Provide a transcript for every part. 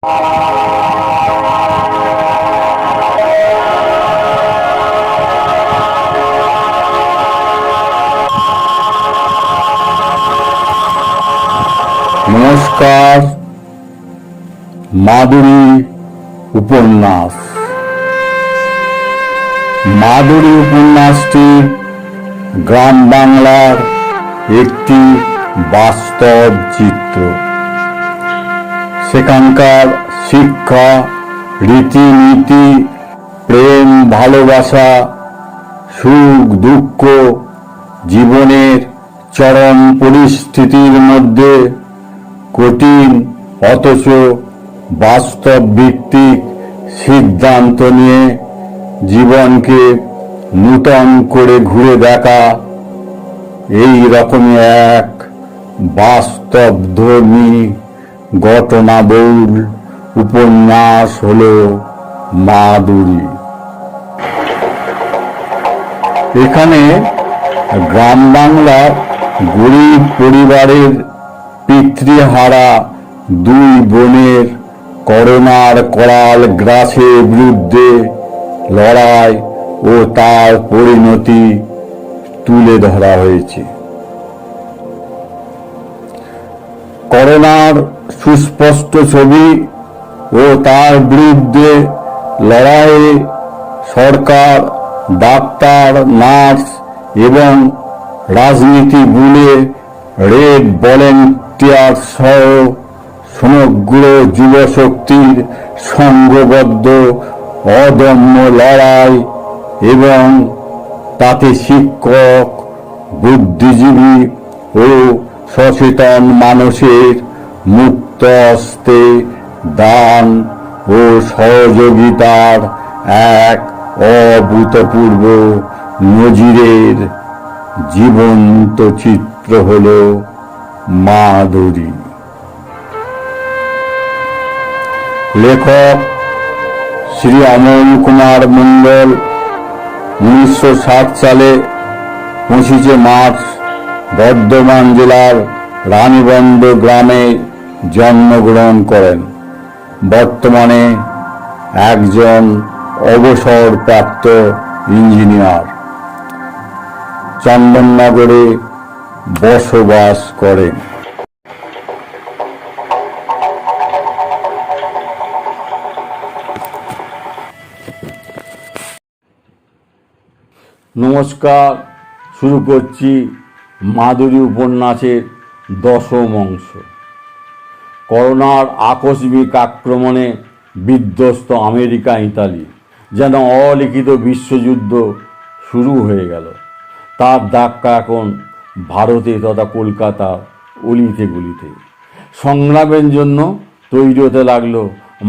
নমস্কার। মাদুরী উপন্যাস। মাদুরী উপন্যাসটি গ্রাম বাংলার একটি বাস্তব চিত্র। সেখানকার শিক্ষা, রীতিনীতি, প্রেম, ভালোবাসা, সুখ দুঃখ, জীবনের চরম পরিস্থিতির মধ্যে কঠিন অথচ বাস্তব ভিত্তিক সিদ্ধান্ত নিয়ে জীবনকে নূতন করে ঘুরে দেখা, এই রকমই এক বাস্তবধর্মী ঘটনাবহুল উপন্যাস হল মাদুরী। এখানে গ্রাম বাংলার গরিব পরিবারের পিতৃহারা দুই বোনের করোনার করাল গ্রাসের বিরুদ্ধে লড়াই ও তার পরিণতি তুলে ধরা হয়েছে। করোনার সুস্পষ্ট ছবি ও তার বিরুদ্ধে লড়াইয়ে সরকার, ডাক্তার, নার্স এবং রাজনীতি ভুলে রেড ভলেন্টিয়ার সহ সমগ্র যুবশক্তির সংঘবদ্ধ অদম্য লড়াই এবং তাতে শিক্ষক, বুদ্ধিজীবী ও সচেতন মানুষের মুক্ত হস্তে দান ও সহযোগিতার এক অভূতপূর্ব নজিরের জীবন্ত চিত্র হল মাদুরী। লেখক শ্রী অমল কুমার মণ্ডল 1960 সালে 25 মার্চ বর্ধমান জেলার রানীবন্ধ গ্রামে জন্মগ্রহণ করেন। বর্তমানে একজন অবসরপ্রাপ্ত ইঞ্জিনিয়ার চন্দননগরে বসবাস করেন। নমস্কার, শুরু করছি মাদুরী উপন্যাসের 10ম অংশ। করোনার আকস্মিক আক্রমণে বিধ্বস্ত আমেরিকা, ইতালি, যেন অলিখিত বিশ্বযুদ্ধ শুরু হয়ে গেল। তার ধাক্কা এখন ভারতে তথা কলকাতার অলিতে গলিতে। সংগ্রামের জন্য তৈরি হতে লাগলো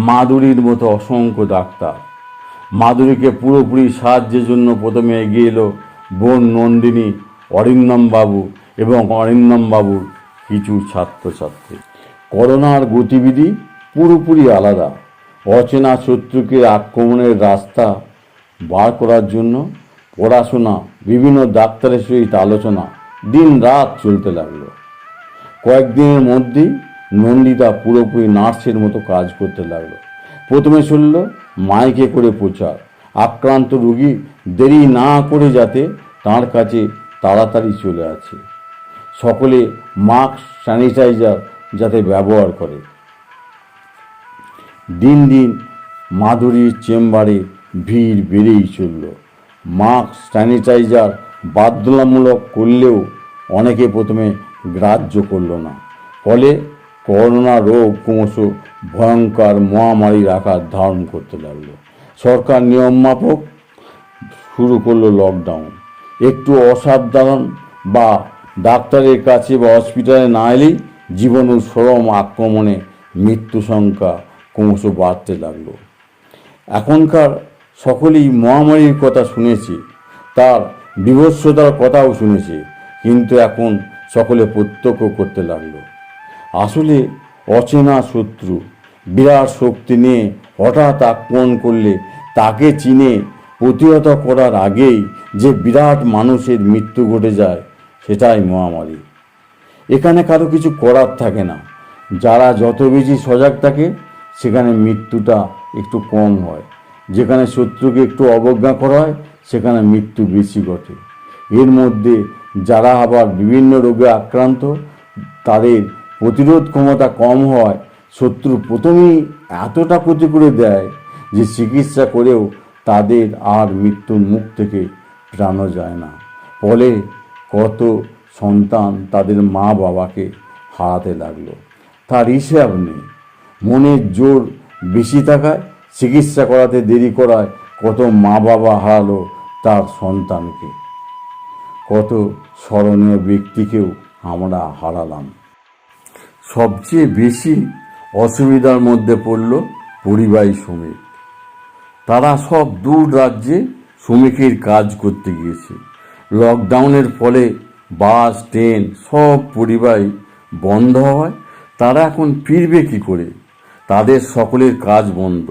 মাদুরীর মতো অসংখ্য ডাক্তার। মাদুরীকে পুরোপুরি সাহায্যের জন্য প্রথমে এগিয়ে এলো বোন নন্দিনী, অরিন্দম বাবু এবং অরিন্দম বাবুর কিছু ছাত্রছাত্রী। করোনার গতিবিধি পুরোপুরি আলাদা। অচেনা শত্রুকে আক্রমণের রাস্তা বার করার জন্য পড়াশোনা, বিভিন্ন ডাক্তারের সহিত আলোচনা দিন রাত চলতে লাগলো। কয়েকদিনের মধ্যেই নন্দিতা পুরোপুরি নার্সের মতো কাজ করতে লাগলো। প্রথমে চলল মাইকে করে প্রচার, আক্রান্ত রোগী দেরি না করে যাতে তার কাছে তাড়াতাড়ি চলে আসে, সকলে মাস্ক, স্যানিটাইজার যাতে ব্যবহার করে। দিন দিন মাদুরীর চেম্বারে ভিড় বেড়েই চলল। মাস্ক, স্যানিটাইজার বাধ্যতামূলক করলেও অনেকে প্রথমে গ্রাহ্য করল না। ফলে করোনা রোগ ক্রমশ ভয়ঙ্কর মহামারীর আকার ধারণ করতে লাগলো। সরকার নিয়ম মাফক শুরু করলো লকডাউন। একটু অসাবধান বা ডাক্তারের কাছে বা হসপিটালে না এলেই জীবন ও চরম আক্রমণে মৃত্যু সংখ্যা ক্রমশ বাড়তে লাগলো। এখনকার সকলেই মহামারীর কথা শুনেছে, তার বিভৎসতার কথাও শুনেছে, কিন্তু এখন সকলে প্রত্যক্ষ করতে লাগলো। আসলে অচেনা শত্রু বিরাট শক্তি নিয়ে হঠাৎ আক্রমণ করলে তাকে চিনে প্রতিহত করার আগেই যে বিরাট মানুষের মৃত্যু ঘটে যায়, সেটাই মহামারী। এখানে কারো কিছু করার থাকে না। যারা যত বেশি সজাগ থাকে সেখানে মৃত্যুটা একটু কম হয়, যেখানে শত্রুকে একটু অবজ্ঞা করা হয় সেখানে মৃত্যু বেশি ঘটে। এর মধ্যে যারা আবার বিভিন্ন রোগে আক্রান্ত, তাদের প্রতিরোধ ক্ষমতা কম হয়, শত্রু প্রথমেই এতটা ক্ষতি করে দেয় যে চিকিৎসা করেও তাদের আর মৃত্যুর মুখ থেকে ফেরানো যায় না। ফলে কত সন্তান তাদের মা বাবাকে হারাতে লাগলো, তার হিসাব নেই। মনের জোর বেশি থাকায় চিকিৎসা করাতে দেরি করায় কত মা বাবা হারালো তার সন্তানকে, কত স্মরণীয় ব্যক্তিকেও আমরা হারালাম। সবচেয়ে বেশি অসুবিধার মধ্যে পড়ল পরিযায়ী শ্রমিক। তারা সব দূর রাজ্যে শ্রমিকের কাজ করতে গিয়েছে। লকডাউনের ফলে বাস ট্রেন সব পরিযায়ী বন্ধ হওয়ায় তারা এখন ফিরবে কী করে? তাদের সকলের কাজ বন্ধ,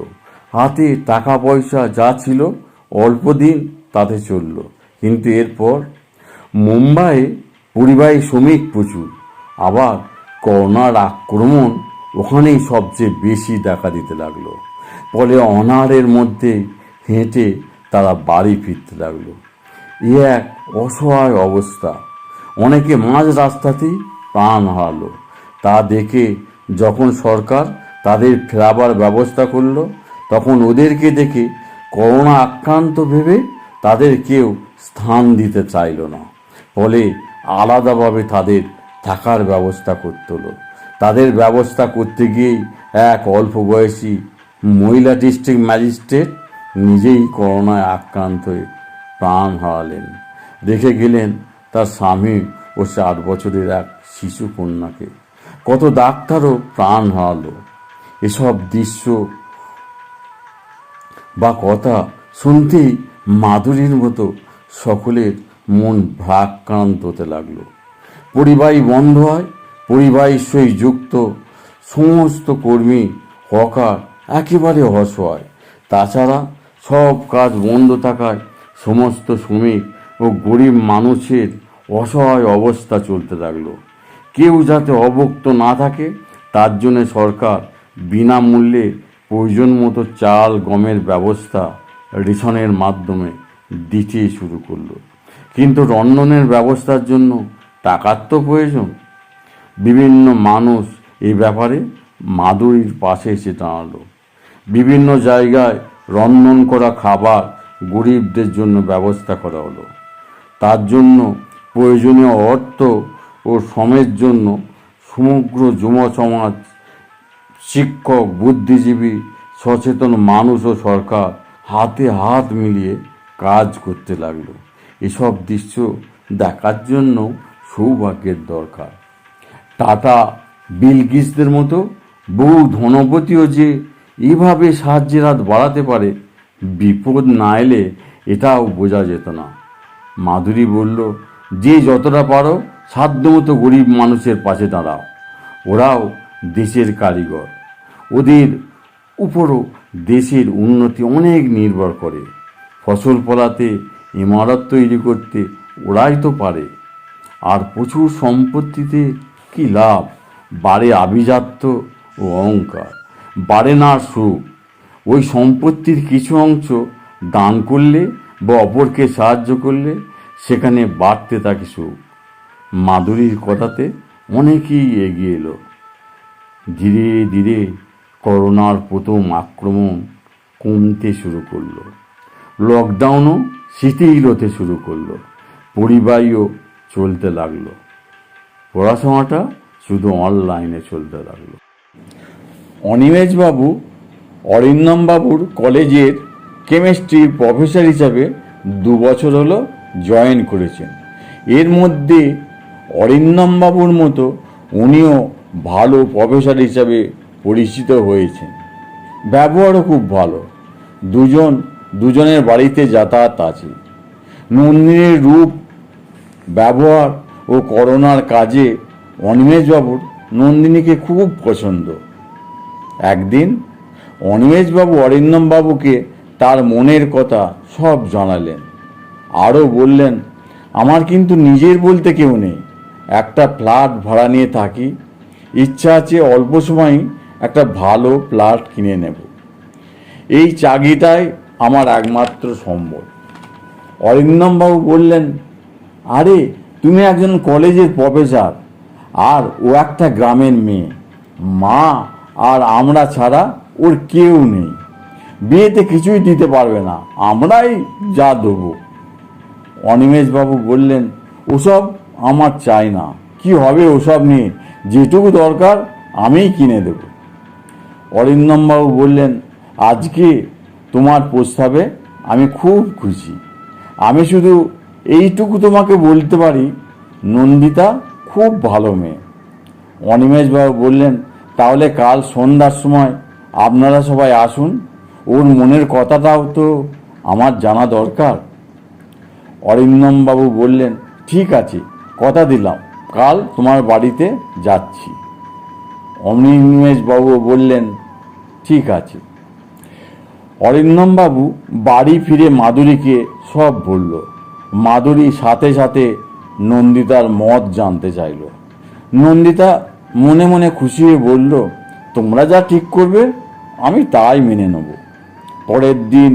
হাতে টাকা পয়সা যা ছিল অল্প দিন তাতে চলল, কিন্তু এরপর মুম্বাইয়ে পরিযায়ী শ্রমিক প্রচুর, আবার করোনার আক্রমণ ওখানেই সবচেয়ে বেশি দেখা দিতে লাগলো। ফলে অনাহারের মধ্যে হেঁটে তারা বাড়ি ফিরতে লাগলো। এ এক অসহায় অবস্থা। অনেকে মাঝ রাস্তাতেই প্রাণ হারালো। তা দেখে যখন সরকার তাদের ফেরাবার ব্যবস্থা করলো, তখন ওদেরকে দেখে করোনা আক্রান্ত ভেবে তাদের কেউ স্থান দিতে চাইল না। ফলে আলাদাভাবে তাদের থাকার ব্যবস্থা করতে হলো। তাদের ব্যবস্থা করতে গিয়েই এক অল্প বয়সী মহিলা ডিস্ট্রিক্ট ম্যাজিস্ট্রেট নিজেই করোনায় আক্রান্ত হয়ে প্রাণ হারালেন। রেখে গেলেন তার স্বামী ও 4 বছরের এক শিশু কন্যাকে। কত ডাক্তারও প্রাণ হারালো। এসব দৃশ্য বা কথা শুনতেই মাধুরীর মতো সকলের মন ভারাক্রান্ত হতে লাগলো। পরিযায়ী বন্ধ হয়, পরিযায়ীর সহিত যুক্ত সমস্ত কর্মী হকার একেবারে অসহায়। তাছাড়া সব কাজ বন্ধ থাকায় সমস্ত শ্রমিক ও গরিব মানুষের অসহায় অবস্থা চলতে লাগলো। কেউ যাতে অভুক্ত না থাকে তার জন্য সরকার বিনামূল্যে প্রয়োজন মতো চাল গমের ব্যবস্থা রেশনের মাধ্যমে দিতে শুরু করলো। কিন্তু রন্ধনের ব্যবস্থার জন্য টাকার তো প্রয়োজন। বিভিন্ন মানুষ এই ব্যাপারে মাধুরীর পাশে এসে দাঁড়ালো। বিভিন্ন জায়গায় রন্ধন করা খাবার গরিবদের জন্য ব্যবস্থা করা হলো। তার জন্য প্রয়োজনীয় অর্থ ও শ্রমের জন্য সমগ্র যুব সমাজ, শিক্ষক, বুদ্ধিজীবী, সচেতন মানুষ ও সরকার হাতে হাত মিলিয়ে কাজ করতে লাগলো। এসব দৃশ্য দেখার জন্য সৌভাগ্যের দরকার। টাটা, বিল গেটসদের মতো বহু ধনপতিও যে এইভাবে সাহায্যের হাত বাড়াতে পারে, বিপদ না এলে এটাও বোঝা যেত না। মাধুরী বলল, যে যতটা পারো সাধ্যমতো গরিব মানুষের পাশে দাঁড়াও। ওরাও দেশের কারিগর, ওদের উপরও দেশের উন্নতি অনেক নির্ভর করে। ফসল ফলাতে, ইমারত তৈরি করতে ওরাই তো পারে। আর প্রচুর সম্পত্তিতে কি লাভ? বাড়ে আভিজাত্য ও অহংকার, বাড়ে না সুখ। ওই সম্পত্তির কিছু অংশ দান করলে বা অপরকে সাহায্য করলে সেখানে বাড়তে থাকে সুখ। মাধুরীর কথাতে অনেকেই এগিয়ে এলো। ধীরে ধীরে করোনার প্রথম আক্রমণ কমতে শুরু করলো। লকডাউনও শিথিল হতে শুরু করলো। পরিযায়ীও চলতে লাগলো। পড়াশোনাটা শুধু অনলাইনে চলতে লাগলো। অনিমেষবাবু অরিন্দমবাবুর কলেজের কেমিস্ট্রির প্রফেসর হিসাবে 2 বছর হলো জয়েন করেছেন। এর মধ্যে অরিন্দমবাবুর মতো উনিও ভালো প্রফেসর হিসাবে পরিচিত হয়েছেন। ব্যবহারও খুব ভালো। দুজনের বাড়িতে যাতায়াত আছে। নন্দিনীর রূপ, ব্যবহার ও করোনার কাজে অনিমেষবাবুর নন্দিনীকে খুব পছন্দ। একদিন অনিমেষবাবু অরিন্দমবাবুকে তার মনের কথা সব জানালেন। আরও বললেন, আমার কিন্তু নিজের বলতে কেউ নেই। একটা ফ্ল্যাট ভাড়া নিয়ে থাকি। ইচ্ছা আছে অল্প সময়ই একটা ভালো প্লট কিনে নেব। এই চাকরিটাই আমার একমাত্র সম্বল। অরিন্দমবাবু বললেন, আরে তুমি একজন কলেজের প্রফেসর, আর ও একটা গ্রামের মেয়ে। মা আর আমরা ছাড়া ওর কেউ নেই। বিয়েতে কিছুই দিতে পারবে না, আমরাই যা দেবো। অনিমেষবাবু বললেন, ওসব আমার চাই না। কি হবে ওসব নিয়ে? যেটুকু দরকার আমিই কিনে দেব। অরিন্দমবাবু বললেন, আজকে তোমার প্রস্তাবে আমি খুব খুশি। আমি শুধু এইটুকু তোমাকে বলতে পারি, নন্দিতা খুব ভালো মেয়ে। অনিমেষবাবু বললেন, তাহলে কাল সন্ধ্যার সময় আপনারা সবাই আসুন। ওর মনের কথাটাও তো আমার জানা দরকার। অরিন্দমবাবু বললেন, ঠিক আছে, কথা দিলাম, কাল তোমার বাড়িতে যাচ্ছি। অনিমেষবাবু বললেন, ঠিক আছে। অরিন্দমবাবু বাড়ি ফিরে মাধুরীকে সব বলল। মাধুরী সাথে সাথে নন্দিতার মত জানতে চাইল। নন্দিতা মনে মনে খুশি হয়ে বলল, তোমরা যা ঠিক করবে আমি তাই মেনে নেব। পরের দিন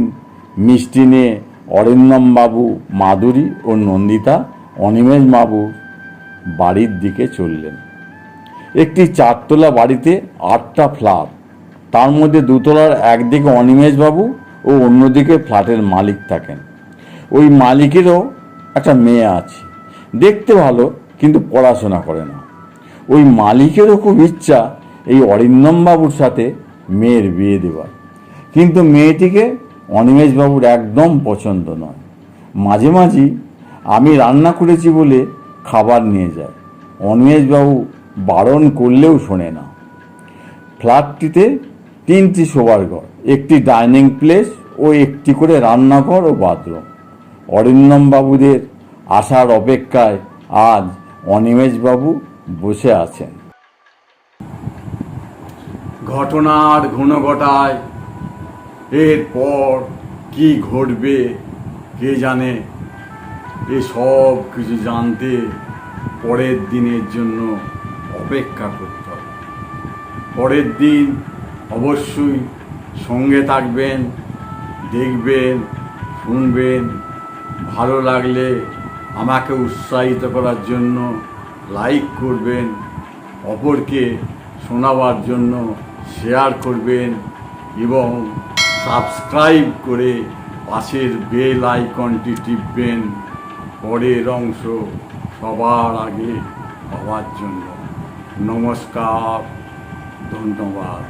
মিষ্টি নিয়ে অরিন্দমবাবু, মাধুরী ও নন্দিতা অনিমেষবাবু বাড়ির দিকে চললেন। একটি 4 তলা বাড়িতে 8টা ফ্ল্যাট। তার মধ্যে 2 তলার একদিকে অনিমেষবাবু ও অন্যদিকে ফ্ল্যাটের মালিক থাকেন। ওই মালিকেরও একটা মেয়ে আছে, দেখতে ভালো কিন্তু পড়াশোনা করে না। ওই মালিকেরও খুব ইচ্ছা এই অরিন্দমবাবুর সাথে মেয়ের বিয়ে দেওয়ার, কিন্তু মেয়েটিকে অনিমেষবাবুর একদম পছন্দ নয়। মাঝে মাঝে আমি রান্না করেছি বলে খাবার নিয়ে যায়। অনিমেষবাবু বারণ করলেও শোনে না। ফ্ল্যাটটিতে 3টি শোবার ঘর, একটি ডাইনিং প্লেস ও একটি করে রান্নাঘর ও বাথরুম। অরিন্দমবাবুদের আসার অপেক্ষায় আজ অনিমেষবাবু বসে আছেন। ঘটনার ঘনঘটায় এরপর কি ঘটবে কে জানে। এসব কিছু জানতে পরের দিনের জন্য অপেক্ষা করতে হবে। পরের দিন অবশ্যই সঙ্গে থাকবেন, দেখবেন, শুনবেন। ভালো লাগলে আমাকে উৎসাহিত করার জন্য লাইক করবেন, অপরকে শোনাবার জন্য শেয়ার করবেন এবং সাবস্ক্রাইব করে পাশের বেল আইকনটি টিপবেন পরের অংশ সবার আগে পাওয়ার জন্য। নমস্কার, ধন্যবাদ।